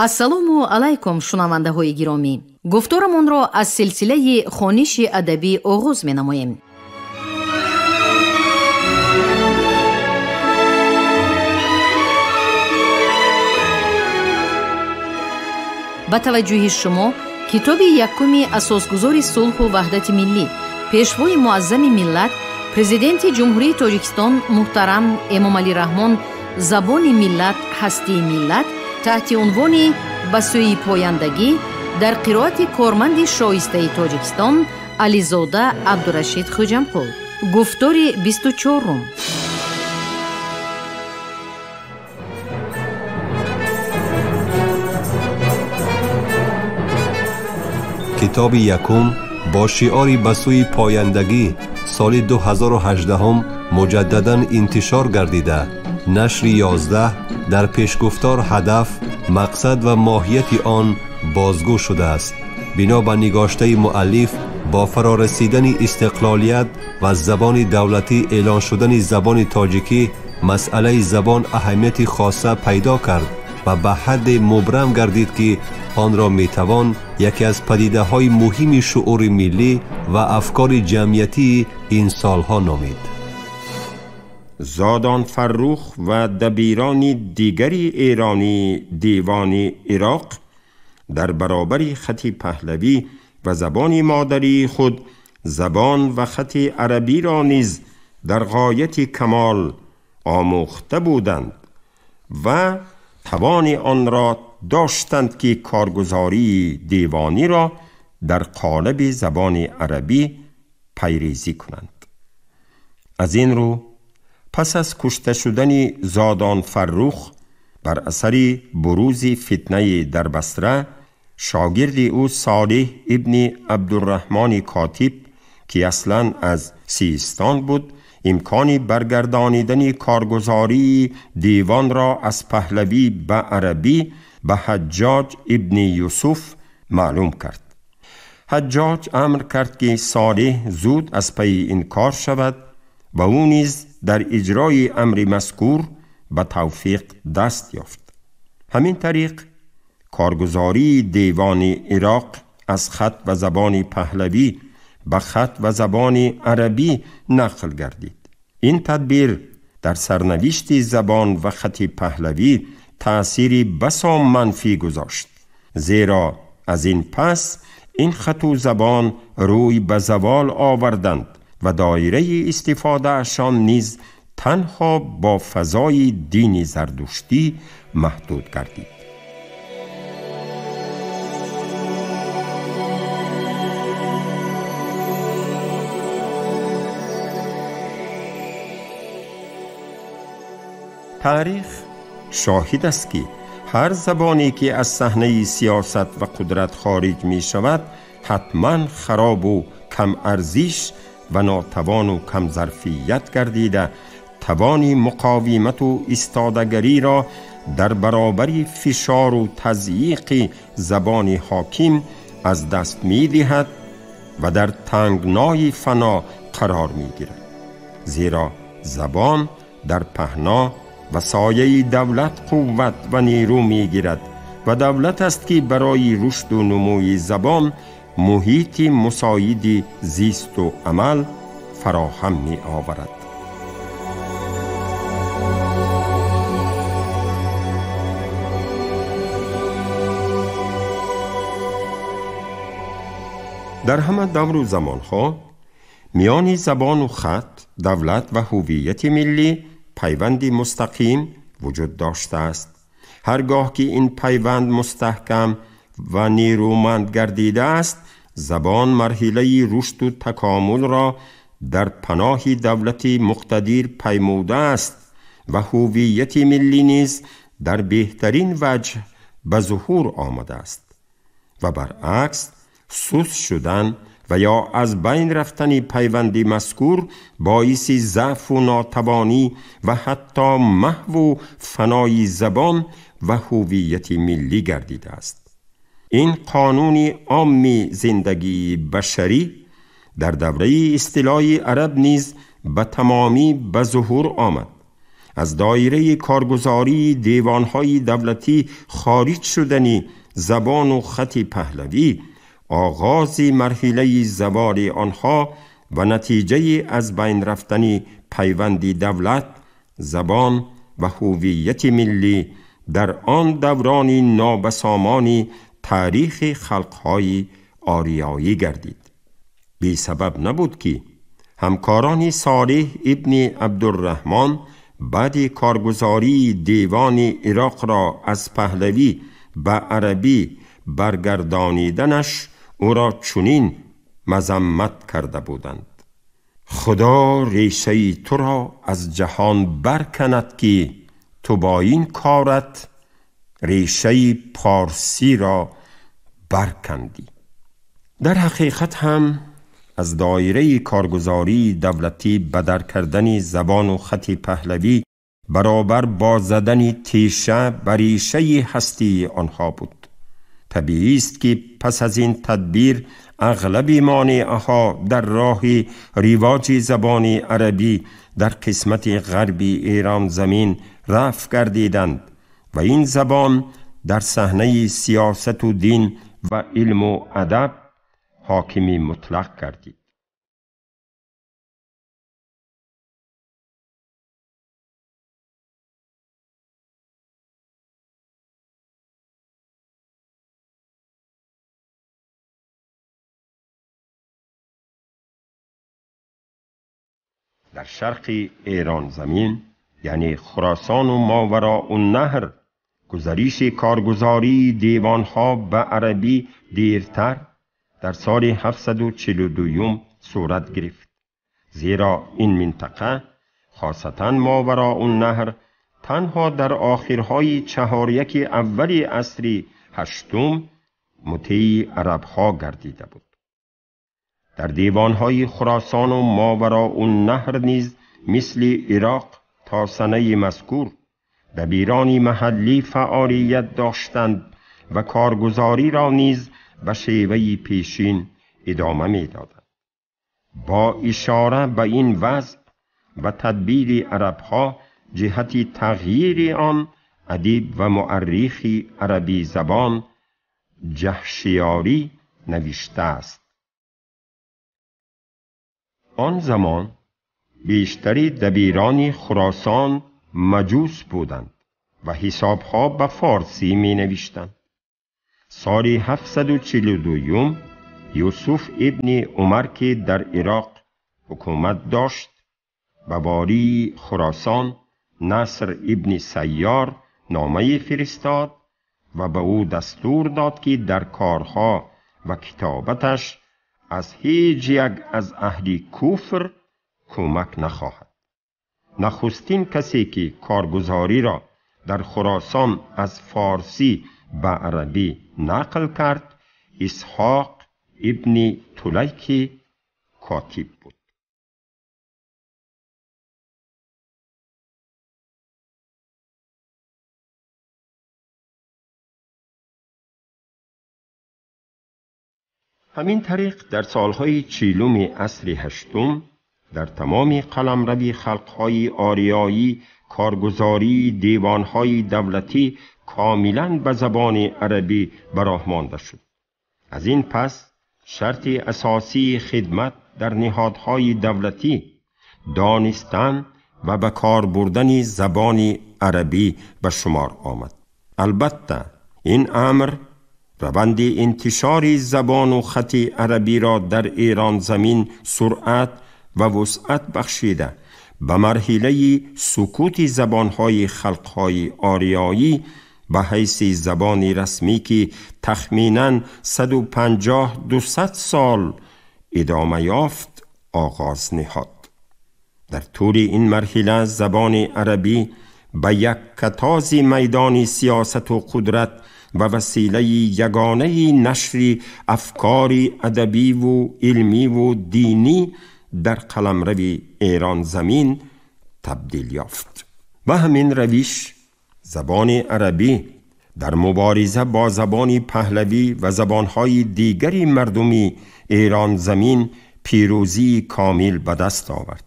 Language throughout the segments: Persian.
ассалому алайкум шунавандаҳои гиромӣ. гуфторамонро аз силсилаи хониши адабӣ оғоз менамоем. ба таваҷҷӯҳи шумо китоби якуми асосгузори сулҳу ваҳдати миллӣ, пешвои муаззами миллат, президенти ҷумҳурии Тоҷикистон муҳтарам Эмомалӣ Раҳмон забони миллат ҳастии миллат таҳти унвони ба сӯи пояндагӣ дар қироати корманди шоистаи Тоҷикистон Ализода Абдурашид Хоҷамқул. гуфтори 24. کتاب یکم با شعاری به سوی پایندگی سال 2018 مجدداً انتشار گردیده. نشر 11 در پیشگفتار هدف، مقصد و ماهیت آن بازگو شده است. بنا به نگاشته مؤلف با فرارسیدن استقلالیت و زبان دولتی اعلان شدن زبان تاجیکی، مسئله زبان اهمیت خاصه پیدا کرد و به حد مبرم گردید که آن را میتوان یکی از پدیده های مهم شعور ملی و افکار جمعیتی این سالها نامید. زادان فرخ و دبیران دیگری ایرانی دیوان عراق در برابر خط پهلوی و زبان مادری خود زبان و خط عربی را نیز در غایت کمال آموخته بودند و توان آن را داشتند که کارگزاری دیوانی را در قالب زبان عربی پیریزی کنند. از این رو پس از کشته شدن زادان فرخ بر اثر بروز فتنه در بصره، شاگرد او صالح ابن عبدالرحمن کاتب که اصلاً از سیستان بود، امکان برگردانیدن کارگزاری دیوان را از پهلوی به عربی به حجاج ابن یوسف معلوم کرد. حجاج امر کرد که صالح زود از پی این کار شود و او نیز در اجرای امر مذکور به توفیق دست یافت. همین طریق کارگزاری دیوان عراق از خط و زبان پهلوی به خط و زبان عربی نقل گردید. این تدبیر در سرنوشت زبان و خط پهلوی تأثیری بسا منفی گذاشت، زیرا از این پس این خط و زبان روی به زوال آوردند و دایره استفاده اشان نیز تنها با فضای دین زردشتی محدود گردید. تاریخ شاهد است که هر زبانی که از صحنه سیاست و قدرت خارج می شود حتما خراب و کم ارزش و ناتوان و کم ظرفیت گردیده، توانی مقاومت و ایستادگی را در برابر فشار و تضییق زبان حاکم از دست می دهد و در تنگنای فنا قرار می گیرد. زیرا زبان در پهنا و سایه دولت قوت و نیرو می گیرد و دولت است که برای رشد و نموی زبان محیط مساعد زیست و عمل فراهم می آورد. در همه دور و زمانها میان زبان و خط، دولت و هویت ملی پیوندی مستقیم وجود داشته است. هرگاه که این پیوند مستحکم و نیرومند گردیده است، زبان مرحله رشد و تکامل را در پناه دولت مقتدر پیموده است و هویت ملی نیز در بهترین وجه به ظهور آمده است و برعکس سست شدن و یا از بین رفتن پیوندی مذکور باعث ضعف و ناتوانی و حتی محو و فنای زبان و هویت ملی گردیده است. این قانون عام زندگی بشری در دوره اصطلاح عرب نیز به تمامی به ظهور آمد. از دایره کارگزاری دیوانهای دولتی خارج شدنی زبان و خط پهلوی، آغاز مرحله زوال آنها و نتیجه از بین رفتن پیوندی دولت، زبان و هویت ملی در آن دورانی نابسامانی تاریخ خلقهای آریایی گردید. بی سبب نبود که همکاران صالح ابن عبدالرحمن بعد کارگزاری دیوان عراق را از پهلوی به عربی برگردانیدنش او را چنین مذمت کرده بودند: خدا ریشه تو را از جهان برکند که تو با این کارت ریشه پارسی را برکندی. در حقیقت هم از دایره کارگزاری دولتی بدر کردن زبان و خط پهلوی برابر با زدن تیشه بر ریشه هستی آنها بود. طبیعی است که پس از این تدبیر اغلب مانعها در راه رواج زبان عربی در قسمت غربی ایران زمین رفع گردیدند و این زبان در صحنه سیاست و دین و علم و ادب حاکمی مطلق گردید. در شرق ایران زمین، یعنی خراسان و ماوراء النهر، گزارش کارگزاری دیوانها به عربی دیرتر در سال 742 صورت گرفت، زیرا این منطقه خاصتاً ماوراء النهر تنها در آخرهای چهاریک اول عصر هشتم مطیع عربها گردیده بود. در دیوانهای خراسان و ماوراء النهر نیز مثل عراق تا سنه مذکور دبیرانی محلی فعالیت داشتند و کارگزاری را نیز به شیوه پیشین ادامه می‌دادند. با اشاره به این وضع و تدبیر عربها جهت تغییر آن، ادیب و مورخ عربی زبان جهشیاری نوشته است: آن زمان بیشتری دبیران خراسان مجوس بودند و حسابها به فارسی می نوشتند. سال 742 یوسف ابن عمر که در عراق حکومت داشت به والی خراسان نصر ابن سیار نامه فرستاد و به او دستور داد که در کارها و کتابتش از هیچ یک از اهل کفر کمک نخواهد. نخستین کسی که کارگزاری را در خراسان از فارسی به عربی نقل کرد اسحاق ابن طلیک کاتب بود. همین طریق در سالهای 40 عصر هشتم در تمام قلمرو خلقهای آریایی کارگزاری دیوانهای دولتی کاملاً به زبان عربی براهمانده شد. از این پس شرط اساسی خدمت در نهادهای دولتی دانستن و به کار بردن زبان عربی به شمار آمد. البته این امر روند انتشار زبان و خط عربی را در ایران زمین سرعت و وسعت بخشیده به مرحله سکوت زبانهای خلقهای آریایی به حیث زبان رسمی که تخمیناً 150-200 سال ادامه یافت آغاز نهاد. در طول این مرحله زبان عربی به یک کتاز میدان سیاست و قدرت و وسیله یگانه نشر افکار ادبی و علمی و دینی در قلمرو ایران زمین تبدیل یافت. و همین روش زبان عربی در مبارزه با زبان پهلوی و زبانهای دیگری مردمی ایران زمین پیروزی کامل به دست آورد.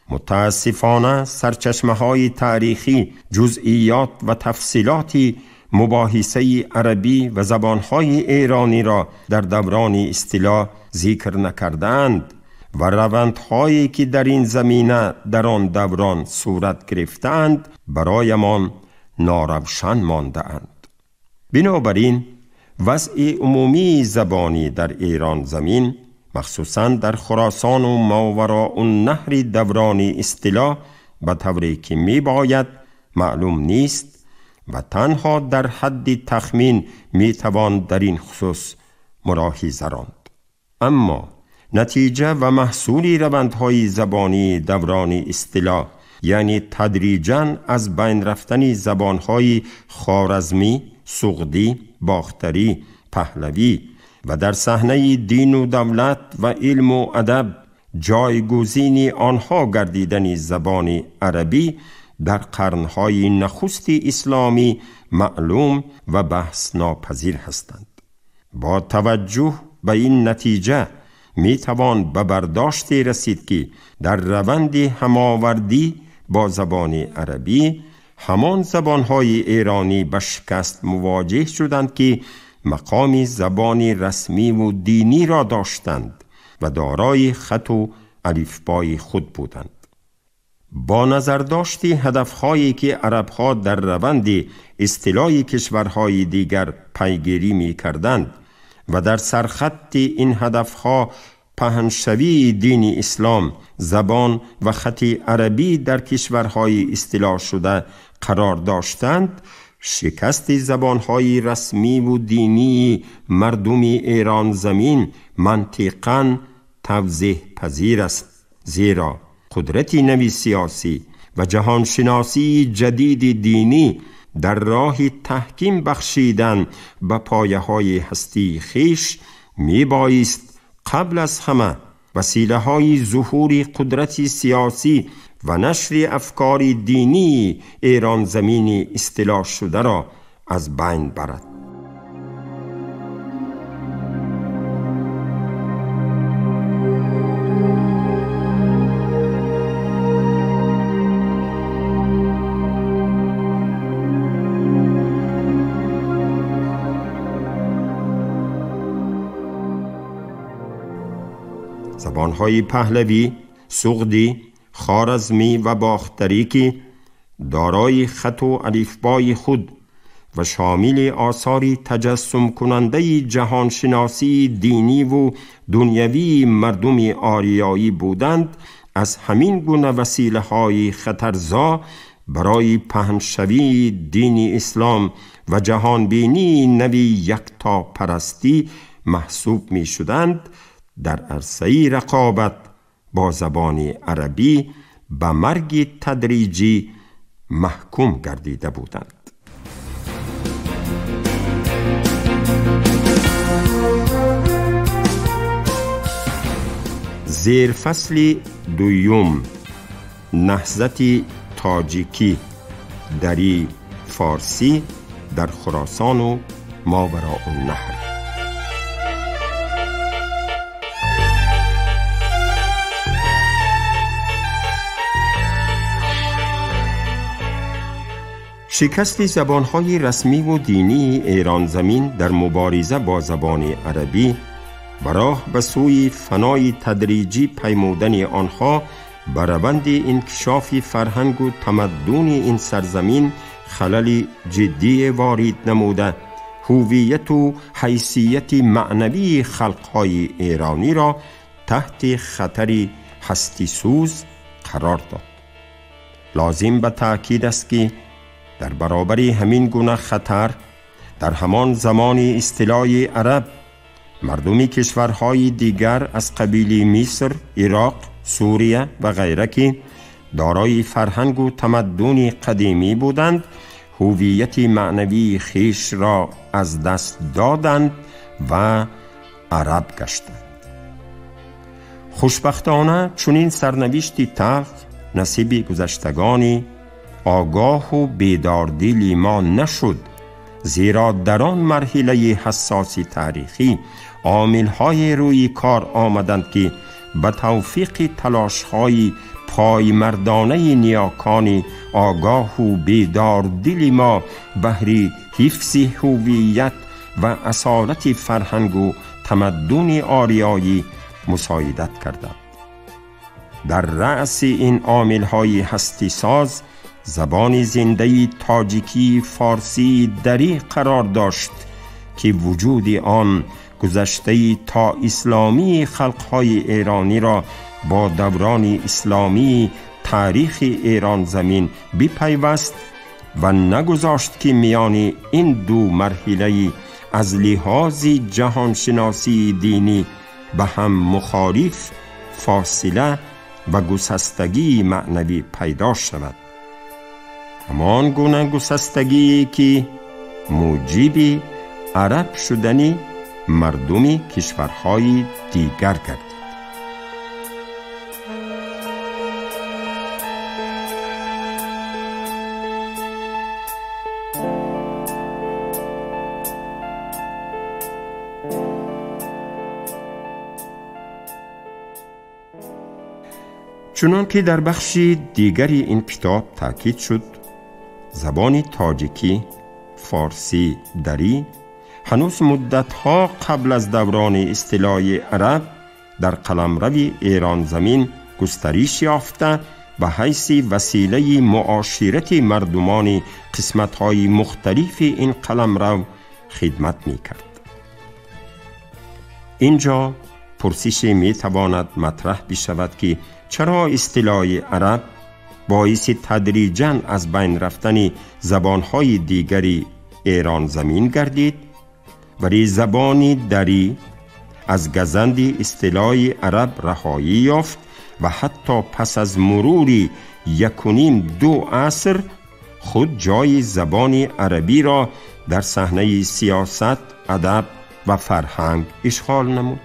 متاسفانه سرچشمه‌های تاریخی، جزئیات و تفصیلاتی مباحثه عربی و زبانهای ایرانی را در دوران اصطلاح ذکر نکردند و روندهایی که در این زمینه در آن دوران صورت گرفتند برایمان ناروشن مانده اند. بنابراین وضع عمومی زبانی در ایران زمین، مخصوصاً در خراسان و ماوراء النهر دوران اصطلاح به طوری که می باید معلوم نیست و تنها در حد تخمین می توان در این خصوص ملاحظه راند. اما نتیجه و محصول روندهای زبانی دوران اصطلاح، یعنی تدریجاً از بین رفتن زبانهای خوارزمی، سغدی، باختری، پهلوی و در صحنه دین و دولت و علم و ادب جایگزین آنها گردیدن زبان عربی در قرنهای نخست اسلامی معلوم و بحث ناپذیر هستند. با توجه به این نتیجه می توان به برداشتی رسید که در روند هماوردی با زبان عربی همان زبانهای ایرانی به شکست مواجه شدند که مقام زبان رسمی و دینی را داشتند و دارای خط و الفبای خود بودند. با نظر داشتی هدفهایی که عربها در روند اصطلاح کشورهای دیگر پیگیری می کردند و در سرخط این هدفها پهنشوی دین اسلام، زبان و خط عربی در کشورهای اصطلاح شده قرار داشتند، شکست زبانهای رسمی و دینی مردم ایران زمین منطقاً توضیح پذیر است، زیرا قدرت نوی سیاسی و جهانشناسی جدید دینی در راه تحکیم بخشیدن به پایه‌های هستی خیش می بایست قبل از همه وسیله‌های ظهور قدرت سیاسی و نشر افکار دینی ایران زمین اصطلاح شده را از بین برد. زبانهای پهلوی، سغدی، خوارزمی و باختری که دارای خط و الفبای خود و شامل آثاری تجسم کننده جهانشناسی دینی و دنیوی مردم آریایی بودند، از همین گونه وسیله‌های خطرزا برای پهنشوی دین اسلام و جهانبینی نوی یکتا پرستی محسوب می شدند، در عرصه رقابت با زبان عربی به مرگ تدریجی محکوم گردیده بودند. زیر فصل دوم، نهضت تاجیکی دری فارسی در خراسان و ماوراء النهر. شکست زبانهای رسمی و دینی ایران زمین در مبارزه با زبان عربی و راه به سوی فنای تدریجی پیمودن آنها بر روند انکشاف فرهنگ و تمدن این سرزمین خلل جدی وارد نموده، هویت و حیثیت معنوی خلقهای ایرانی را تحت خطر هستی سوز قرار داد. لازم به تأکید است که در برابر همین گونه خطر در همان زمان اصطلاح عرب مردم کشورهای دیگر از قبیل مصر، عراق، سوریه و غیره که دارای فرهنگ و تمدن قدیمی بودند، هویت معنوی خیش را از دست دادند و عرب گشتند. خوشبختانه چنین سرنوشتی تلخ نصیب گذشتگانی آگاه و بیداردلی ما نشد، زیرا در آن مرحله حساس تاریخی عامل‌های روی کار آمدند که به توفیق تلاش‌های پای مردانه نیاکانی آگاه و بیدار دلی ما بهری حفظ هویت و اصالت فرهنگ و تمدن آریایی مساعدت کردند. در رأس این عامل‌های هستی ساز زبان زنده تاجیکی فارسی دری قرار داشت که وجود آن گذشته تا اسلامی خلق‌های ایرانی را با دوران اسلامی تاریخ ایران زمین بپیوست و نگذاشت که میان این دو مرحله از لحاظ جهانشناسی دینی به هم مخالف فاصله و گسستگی معنوی پیدا شود. همان گونه گسستگی که موجب عرب شدن مردم کشورهای دیگر گردید. چنان که در بخش دیگری این کتاب تاکید شد، زبان تاجیکی فارسی دری هنوز مدتها قبل از دوران اصطلاح عرب در قلمرو ایران زمین گسترش یافته به حیث وسیله معاشرت مردمان قسمت‌های مختلف این قلمرو خدمت می‌کرد. اینجا پرسش می‌تواند مطرح بشود که چرا اصطلاح عرب باعث تدریجاً از بین رفتن زبان‌های دیگری ایران زمین گردید، ولی زبان دری از گزند اصطلاح عرب رهایی یافت و حتی پس از مرور 1.5-2 عصر خود جای زبان عربی را در صحنه سیاست، ادب و فرهنگ اشغال نمود.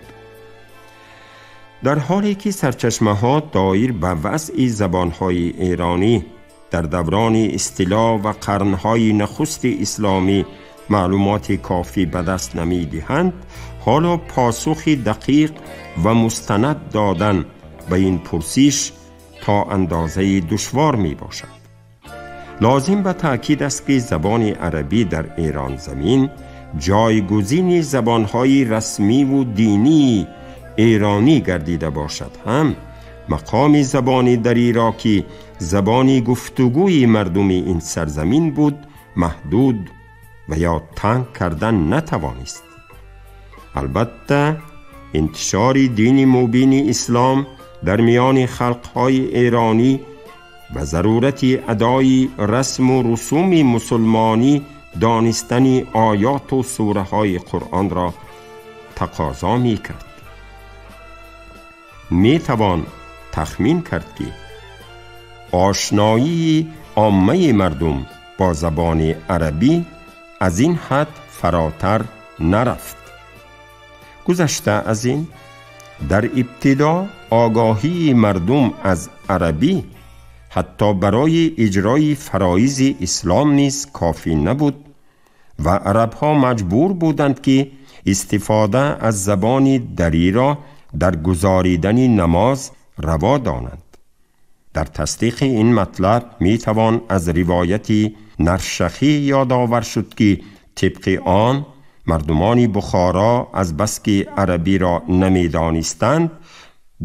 در حالی که سرچشمه‌ها دایر به وضع زبان‌های ایرانی در دوران اصطلاح و قرن‌های نخست اسلامی معلومات کافی به دست نمی‌دهند، حالا پاسخ دقیق و مستند دادن به این پرسش تا اندازه دشوار می‌باشد. لازم به تأکید است که زبان عربی در ایران زمین جایگزین زبان‌های رسمی و دینی ایرانی گردیده باشد، هم مقام زبان دری را که زبانی گفتگوی مردم این سرزمین بود محدود و یا تنگ کردن نتوانست. البته انتشار دین مبین اسلام در میان خلقهای ایرانی و ضرورت ادای رسم و رسوم مسلمانی دانستن آیات و سوره های قرآن را تقاضا می کرد. می توان تخمین کرد که آشنایی عامه مردم با زبان عربی از این حد فراتر نرفت. گذشته از این، در ابتدا آگاهی مردم از عربی حتی برای اجرای فرایض اسلام نیز کافی نبود و عرب‌ها مجبور بودند که استفاده از زبان دری را در گزاریدن نماز روا دانند. در تصدیق این مطلب می توان از روایت نرشخی یادآور شد که طبق آن مردمان بخارا از بس که عربی را نمی دانستند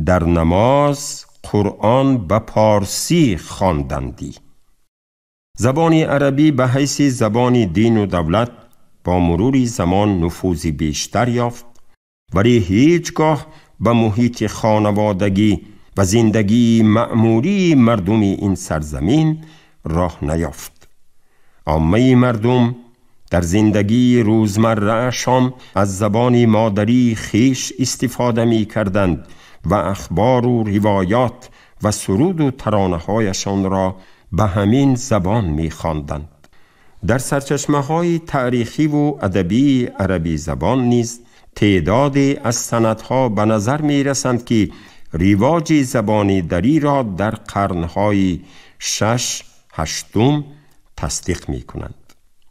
در نماز قرآن به پارسی خواندندی. زبان عربی به حیث زبان دین و دولت با مرور زمان نفوذی بیشتر یافت، ولی هیچگاه به محیط خانوادگی و زندگی معمولی مردم این سرزمین راه نیافت. عامه مردم در زندگی روزمره‌شان از زبان مادری خیش استفاده می کردند و اخبار و روایات و سرود و ترانه‌هایشان را به همین زبان می خواندند. در سرچشمه‌های تاریخی و ادبی عربی زبان نیز تعدادی از سندها به نظر می رسند که رواج زبان دری را در قرن‌های 6-8 تصدیق می کنند.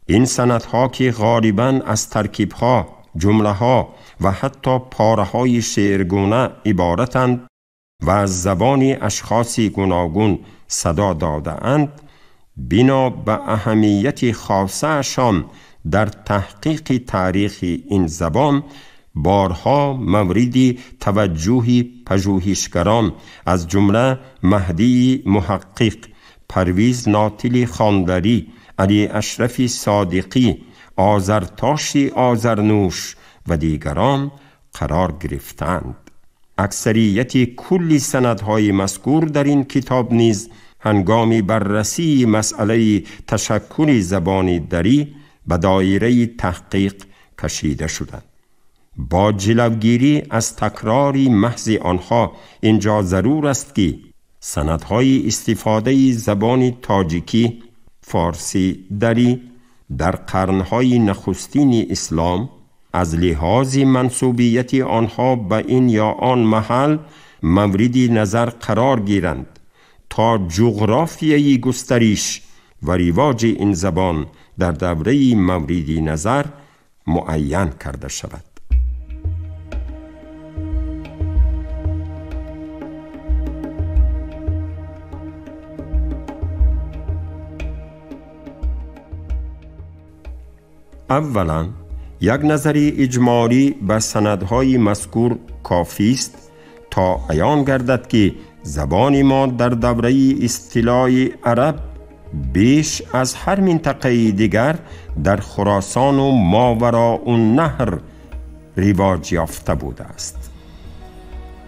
این سندها که غالباً از ترکیب‌ها، جمله‌ها و حتی پاره‌های شعرگونه عبارتند و از زبان اشخاصی گوناگون صدا داده اند، بنا به اهمیت خاصه‌شان در تحقیق تاریخ این زبان بارها مورد توجه پژوهشگران از جمله مهدی محقق، پرویز ناطلی خاندری، علی اشرف صادقی، آذرتاش آذرنوش و دیگران قرار گرفتند. اکثریت کل سندهای مذکور در این کتاب نیز هنگام بررسی مسئله تشکل زبان دری به دایره تحقیق کشیده شدند. با جلوگیری از تکرار محض آنها اینجا ضرور است که سندهای استفاده زبان تاجیکی، فارسی دری در قرنهای نخستین اسلام از لحاظ منسوبیت آنها به این یا آن محل مورد نظر قرار گیرند تا جغرافیای گسترش و رواج این زبان در دوره مورد نظر معین کرده شود. اولا یک نظری اجمالی به سندهای مذکور کافی است تا عیان گردد که زبان ما در دوره اصطلاح عرب بیش از هر منطقه دیگر در خراسان و ماوراءالنهر رواج یافته بوده است.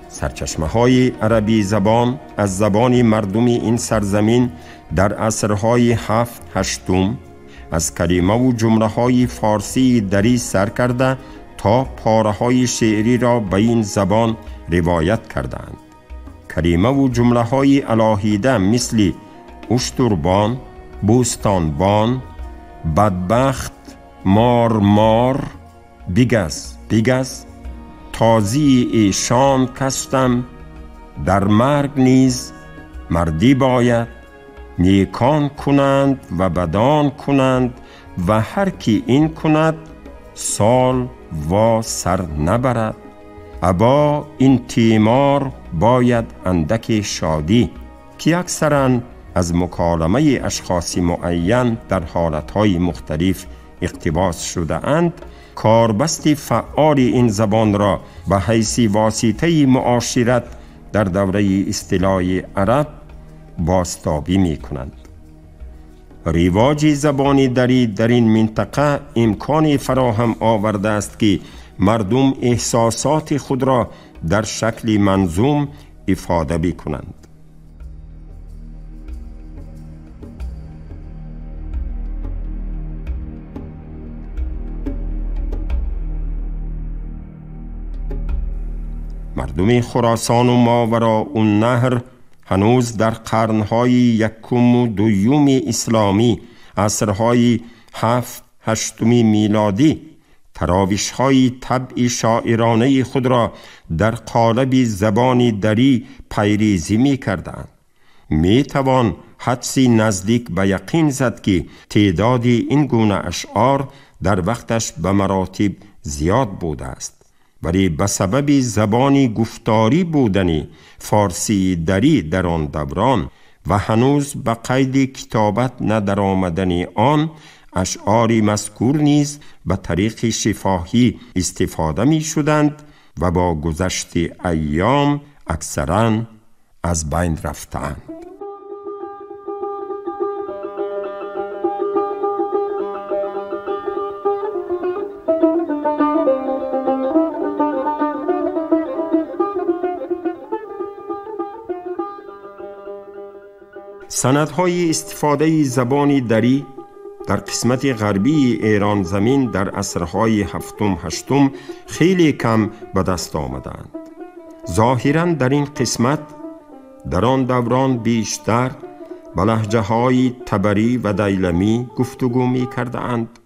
سرچشمه های عربی زبان از زبان مردم این سرزمین در عصرهای 7 هشتم از کلمه و جمله های فارسی دری سر کرده تا پاره های شعری را به این زبان روایت کردند. کلمه و جمله های علاهیده مثل اشتربان، بوستانبان، بدبخت، مار، بگز، تازی ایشان کستم، در مرگ نیز مردی باید، نیکان کنند و بدان کنند و هر کی این کند سال و سر نبرد. ابا این تیمار باید اندک شادی، که اکثرا از مکالمه اشخاص معین در حالتهای مختلف اقتباس شده اند. کاربست فعال این زبان را به حیث واسطه معاشرت در دوره اصطلاح عرب بازتابی می کنند. رواج زبان دری در این منطقه امکان فراهم آورده است که مردم احساسات خود را در شکل منظوم افاده بکنند. مردم خراسان و ماوراءالنهر هنوز در قرنهای یکم و دوم اسلامی، عصرهای 7 8 میلادی، تراویش‌های طبع شاعرانه خود را در قالب زبان دری پیریزی می کردند. می توان حدسی نزدیک به یقین زد که تعداد این گونه اشعار در وقتش به مراتب زیاد بوده است، ولی به سبب زبانی گفتاری بودنی فارسی دری در آن دوران و هنوز به قید کتابت ندر آمدن آن، اشعار مذکور نیز به طریق شفاهی استفاده می شدند و با گذشت ایام اکثراً از بین رفتند. سندهای استفاده زبان دری در قسمت غربی ایران زمین در عصرهای 7 8 خیلی کم به دست آمدند. ظاهراً در این قسمت در آن دوران بیشتر به لهجه‌های تبری و دیلمی گفتگو می کردند،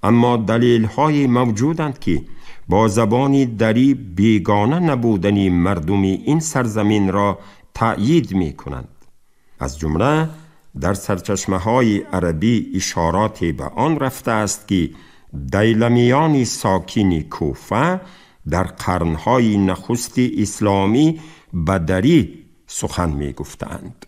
اما دلیل‌های موجودند که با زبان دری بیگانه نبودن مردم این سرزمین را تأیید می کنند. از جمله در سرچشمه‌های عربی اشارات به آن رفته است که دیلمیان ساکن کوفه در قرنهای نخست اسلامی به دری سخن می گفتند.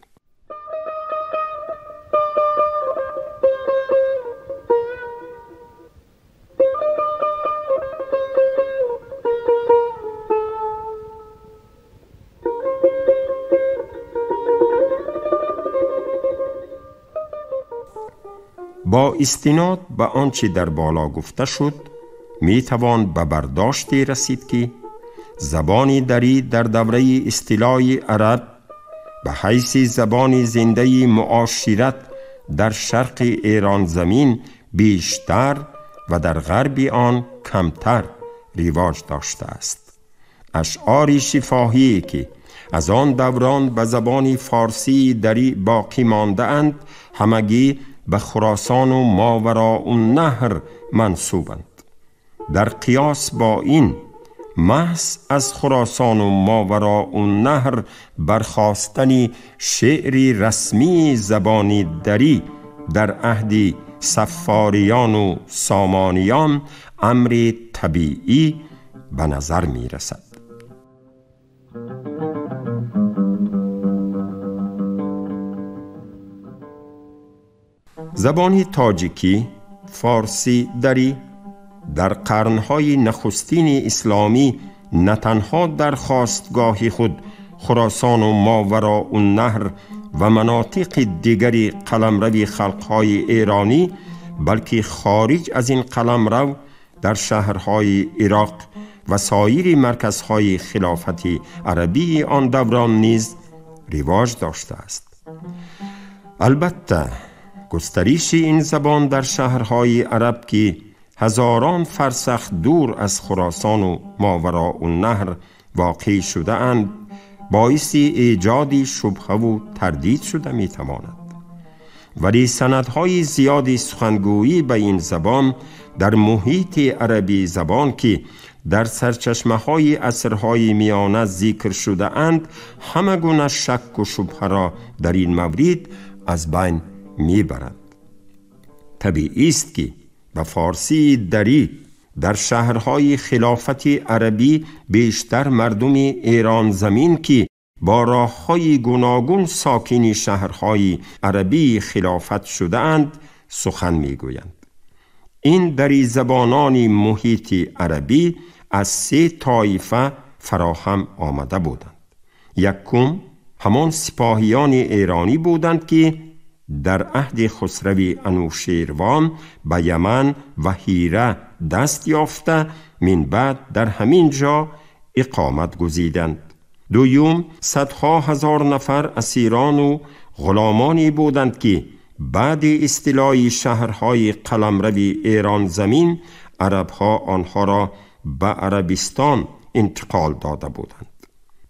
با استناد به آنچه در بالا گفته شد می توان به برداشتی رسید که زبان دری در دوره اصطلاح عرب به حیث زبان زنده معاشرت در شرق ایران زمین بیشتر و در غرب آن کمتر رواج داشته است. اشعار شفاهی که از آن دوران به زبان فارسی دری باقی مانده اند همگی به خراسان و ماوراءالنهر منسوبند. در قیاس با این محض از خراسان و ماوراءالنهر برخاستن شعری رسمی زبانی دری در عهد صفاریان و سامانیان امر طبیعی به نظر می رسد. زبان تاجیکی، فارسی دری در قرنهای نخستین اسلامی نه تنها در خاستگاه خود خراسان و ماوراءالنهر و مناطق دیگری قلمرو خلقهای ایرانی بلکه خارج از این قلمرو در شهرهای عراق و سایر مرکزهای خلافت عربی آن دوران نیز رواج داشته است. البته گسترش این زبان در شهرهای عرب که هزاران فرسخ دور از خراسان و ماوراءالنهر واقع شده اند باعث ایجاد شبهه و تردید شده می تواند. ولی سندهای زیادی سخنگویی به این زبان در محیط عربی زبان که در سرچشمه های عصرهای میانه ذکر شده اند همه گونه شک و شبهه را در این مورد از بین می برند. طبیعی است که به فارسی دری در شهرهای خلافت عربی بیشتر مردم ایران زمین که با راه‌های گوناگون ساکن شهرهای عربی خلافت شده اند سخن می‌گویند. این دری زبانان محیط عربی از 3 طایفه فراهم آمده بودند. یکم همان سپاهیان ایرانی بودند که در عهد خسرو انوشیروان به یمن و هیره دست یافته من بعد در همین جا اقامت گزیدند. دوم صدها هزار نفر اسیران و غلامانی بودند که بعد استیلای شهرهای قلمرو ایران زمین عربها آنها را به عربستان انتقال داده بودند.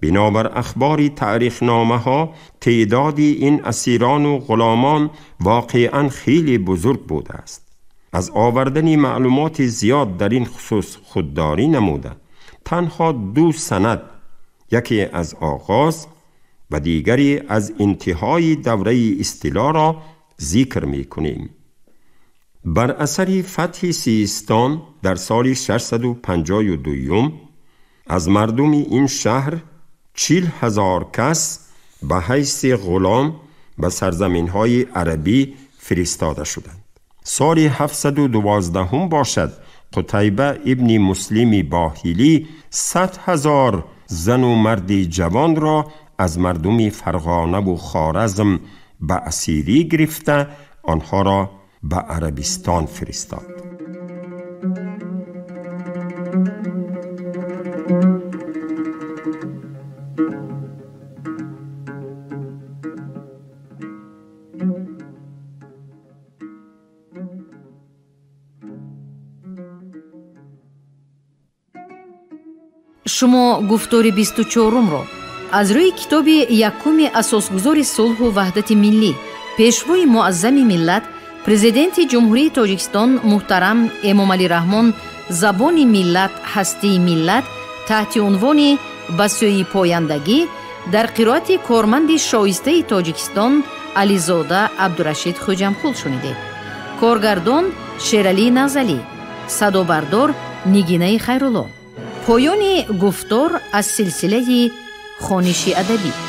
بنابر اخبار تاریخنامه ها تعداد این اسیران و غلامان واقعا خیلی بزرگ بوده است. از آوردن معلومات زیاد در این خصوص خودداری نموده. تنها 2 سند، یکی از آغاز و دیگری از انتهای دوره استیلا را ذکر می کنیم. بر اثر فتح سیستان در سال 652 از مردم این شهر 40,000 کس به حیث غلام به سرزمین‌های عربی فرستاده شدند. سال 712 باشد قتیبه ابن مسلم باهیلی 100,000 زن و مرد جوان را از مردم فرغانه و خوارزم به اسیری گرفته آنها را به عربستان فرستاد. شما گفتار 24 را از روی کتاب یکم اساسگزار صلح و وحدت ملی پیشوای معظم ملت پرزیدنت جمهوری تاجیکستان محترم امامعلی رحمان زبان ملت هستی ملت تحت عنوان بسیاری پایندگی در قرائت کارمند شایسته تاجیکستان علیزاده عبدالرشید خوجمخول شنیدید. کارگردان شیرعلی نزلی، صدابردار نگینه خیرالله. پایان گفتار از سلسله خوانش ادبی.